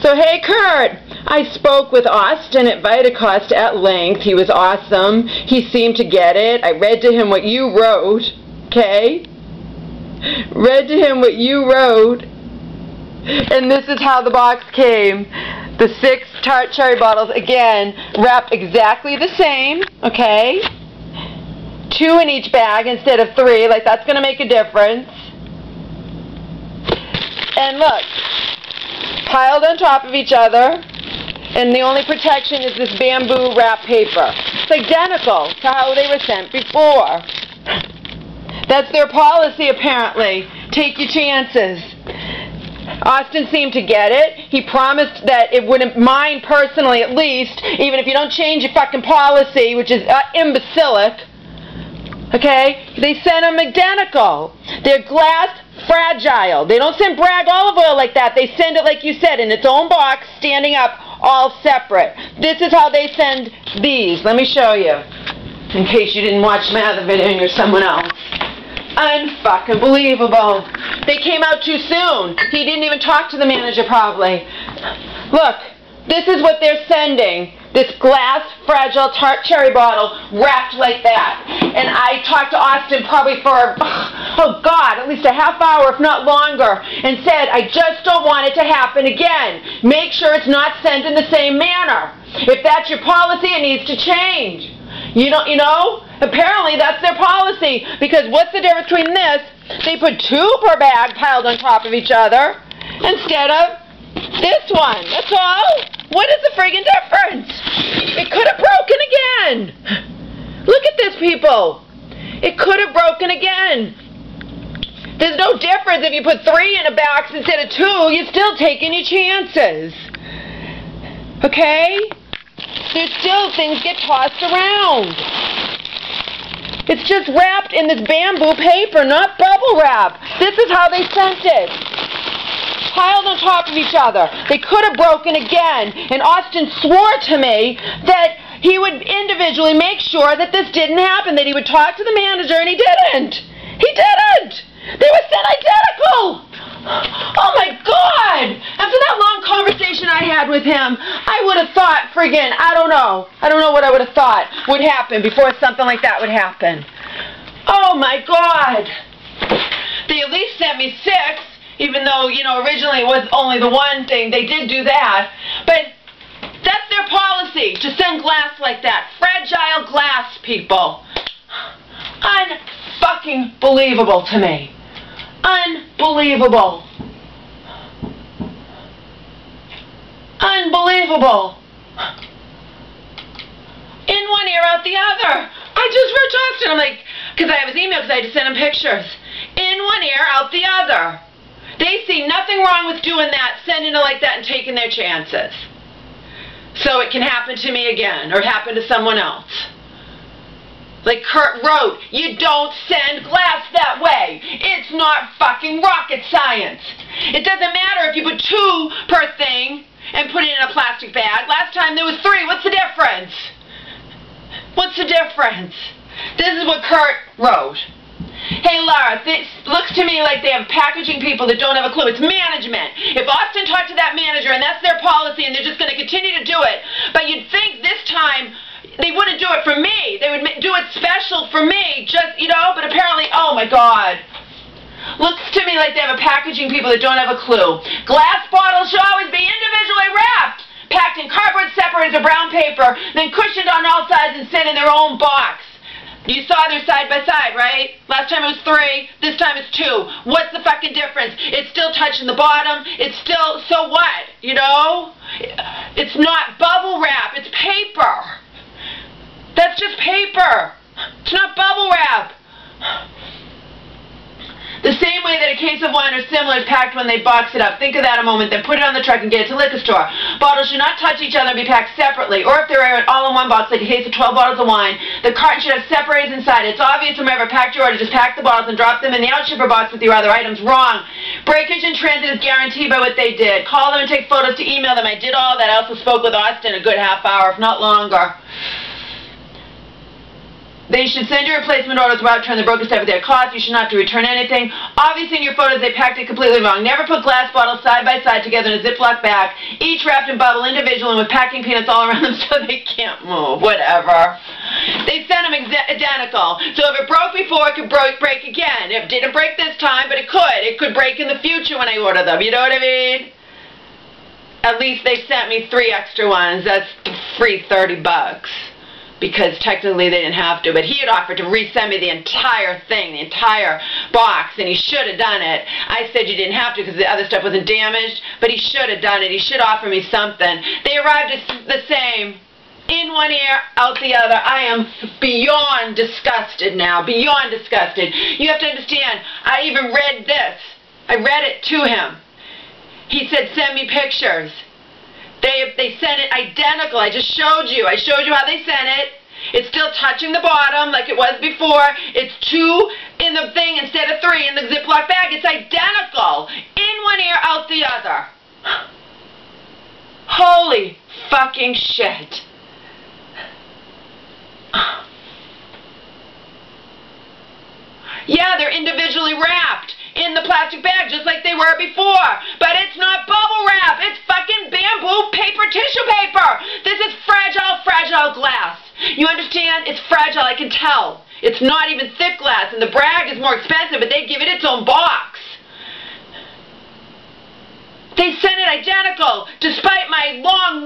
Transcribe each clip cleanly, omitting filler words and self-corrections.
So, hey, Kurt, I spoke with Austin at VITACOST at length. He was awesome. He seemed to get it. I read to him what you wrote, okay? Read to him what you wrote. And this is how the box came. The 6 tart cherry bottles, again, wrapped exactly the same, okay? 2 in each bag instead of 3, like that's going to make a difference. And look, piled on top of each other, and the only protection is this bamboo wrap paper. It's identical to how they were sent before. That's their policy, apparently. Take your chances. Austin seemed to get it. He promised that it wouldn't mind personally, at least, even if you don't change your fucking policy, which is imbecilic. Okay? They sent them identical. They're glass fragile. They don't send Bragg olive oil like that. They send it, like you said, in its own box, standing up, all separate. This is how they send these. Let me show you, in case you didn't watch my other video and you're someone else. Unfucking believable. They came out too soon. He didn't even talk to the manager probably. Look, this is what they're sending. This glass, fragile, tart cherry bottle wrapped like that. And I talked to Austin probably for, oh God, at least a half hour, if not longer, and said, I just don't want it to happen again. Make sure it's not sent in the same manner. If that's your policy, it needs to change. You know, apparently that's their policy, because what's the difference between this? They put 2 per bag piled on top of each other instead of this one. That's all. What is the friggin' difference? It could have broken again. Look at this, people. It could have broken again. There's no difference if you put 3 in a box instead of 2. You're still taking your chances. Okay? There's still things get tossed around. It's just wrapped in this bamboo paper, not bubble wrap. This is how they sent it. Piled on top of each other. They could have broken again. And Austin swore to me that he would individually make sure that this didn't happen, that he would talk to the manager, and he didn't. He didn't. They were sent identical. Oh my God! After that long conversation I had with him, I would have thought, friggin', I don't know what I would have thought would happen before something like that would happen. Oh my God! They at least sent me 6, even though, you know, originally it was only the one thing. They did do that. But that's their policy, to send glass like that. Fragile glass, people. Unfucking believable to me. Unbelievable. Unbelievable. In one ear, out the other. I just wrote to Austin. I'm like, because I have his email, because I had to send him pictures. In one ear, out the other. They see nothing wrong with doing that, sending it like that, and taking their chances. So it can happen to me again, or happen to someone else. Like Kurt wrote, you don't send glass that way. It's not fucking rocket science. It doesn't matter if you put 2 per thing and put it in a plastic bag. Last time there was 3. What's the difference? What's the difference? This is what Kurt wrote. Hey Laura, this looks to me like they have packaging people that don't have a clue. It's management. If Austin talked to that manager and that's their policy and they're just going to continue to do it, but you'd think this time they wouldn't do it for me. They would do it special for me, just, you know, but apparently, oh my God. Looks to me like they have a packaging people that don't have a clue. Glass bottles should always be individually wrapped, packed in cardboard separated to brown paper, then cushioned on all sides and sent in their own box. You saw they're side by side, right? Last time it was 3, this time it's 2. What's the fucking difference? It's still touching the bottom. It's still, so what? You know? It's not bubble wrap. It's paper. That's just paper. It's not bubble wrap. The same way that a case of wine or similar is packed when they box it up. Think of that a moment, then put it on the truck and get it to the liquor store. Bottles should not touch each other and be packed separately. Or if they're all in one box, like a case of 12 bottles of wine, the carton should have separators inside. It's obvious, remember, packed your order, just pack the bottles and drop them in the out-shipper box with your other items. Wrong. Breakage in transit is guaranteed by what they did. Call them and take photos to email them. I did all that. I also spoke with Austin a good half hour, if not longer. They should send you replacement orders without return the broken stuff at their cost. You should not have to return anything. Obviously in your photos they packed it completely wrong. Never put glass bottles side by side together in a Ziploc bag, each wrapped in bubble individual and with packing peanuts all around them so they can't move. Whatever. They sent them identical. So if it broke before, it could break again. It didn't break this time, but it could. It could break in the future when I order them. You know what I mean? At least they sent me 3 extra ones. That's free $30. Because technically they didn't have to, but he had offered to resend me the entire thing, the entire box, and he should have done it. I said you didn't have to because the other stuff wasn't damaged, but he should have done it. He should offer me something. They arrived the same. In one ear, out the other. I am beyond disgusted now, beyond disgusted. You have to understand, I even read this. I read it to him. He said, send me pictures. They sent it identical. I just showed you. I showed you how they sent it. It's still touching the bottom like it was before. It's 2 in the thing instead of 3 in the Ziploc bag. It's identical. In one ear, out the other. Holy fucking shit. Yeah, they're individually wrapped in the plastic bag just like they were before. But it's not bubble wrap. It's fucking bamboo paper tissue paper. This is fragile glass. You understand? It's fragile. I can tell. It's not even thick glass. And the brag is more expensive, but they give it its own box. They sent it identical, despite my long,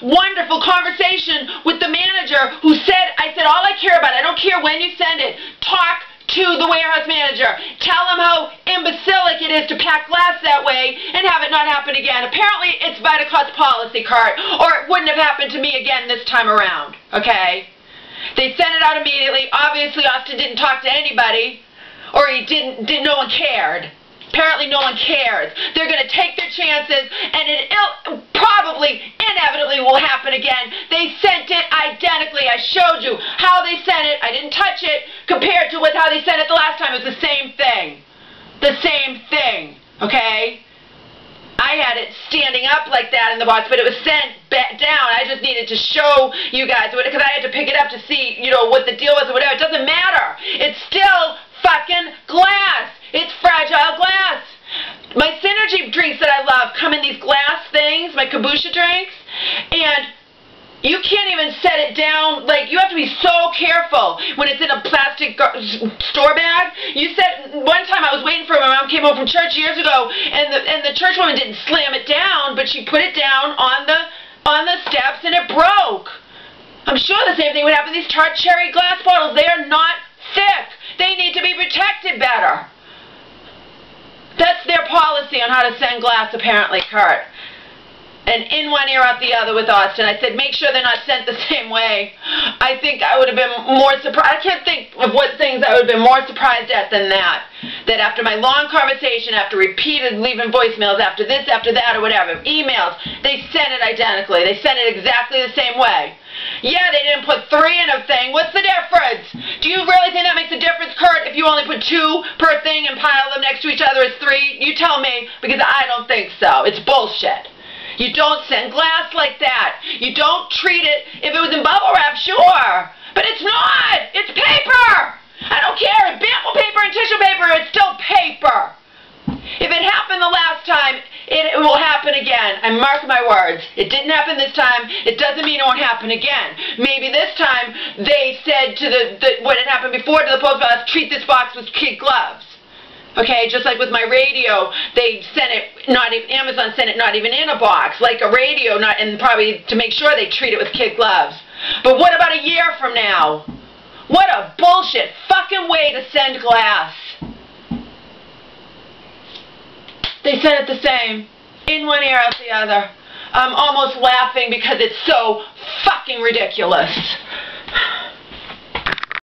wonderful conversation with the manager who said, I said, all I care about, I don't care when you send it, talk to the warehouse manager. Tell him how imbecilic it is to pack glass that way and have it not happen again. Apparently it's VITACOST policy, Kurt, or it wouldn't have happened to me again this time around, okay? They sent it out immediately. Obviously Austin didn't talk to anybody, or he didn't no one cared. Apparently no one cares. They're going to take their chances, and it probably, inevitably will happen again. They sent it identically. I showed you how they sent it. I didn't touch it compared to how they sent it the last time. It was the same thing. The same thing. Okay? I had it standing up like that in the box, but it was sent back down. I just needed to show you guys, because I had to pick it up to see, you know, what the deal was or whatever. It doesn't matter. It's still fucking glass. It's fragile glass. My Synergy drinks that I love come in these glass things, my kombucha drinks, and you can't even set it down. Like, you have to be so careful when it's in a plastic store bag. You said, one time I was waiting for my mom, came home from church years ago, and the church woman didn't slam it down, but she put it down on the steps and it broke. I'm sure the same thing would happen with these tart cherry glass bottles. They are not thick. They need to be protected better. That's their policy on how to send glass, apparently, Kurt. And in one ear, out the other with Austin. I said, make sure they're not sent the same way. I think I would have been more surprised. I can't think of what things I would have been more surprised at than that. That after my long conversation, after repeated leaving voicemails, after this, after that, or whatever, emails, they sent it identically. They sent it exactly the same way. Yeah, they didn't put 3 in a thing. What's the difference? Do you really think that makes a difference, Kurt, if you only put 2 per thing and pile them next to each other as 3? You tell me, because I don't think so. It's bullshit. You don't send glass like that. You don't treat it, if it was in bubble wrap, sure. But it's not. It's paper. I don't care. It's bamboo paper and tissue paper. It's still paper. If it happened the last time, it will happen again. I mark my words. It didn't happen this time. It doesn't mean it won't happen again. Maybe this time they said to what had happened before to the post office, treat this box with kid gloves. Okay, just like with my radio, they sent it, Amazon sent it not even in a box, like a radio, and probably to make sure they treat it with kid gloves. But what about a year from now? What a bullshit fucking way to send glass. They sent it the same, in one ear, out the other. I'm almost laughing because it's so fucking ridiculous.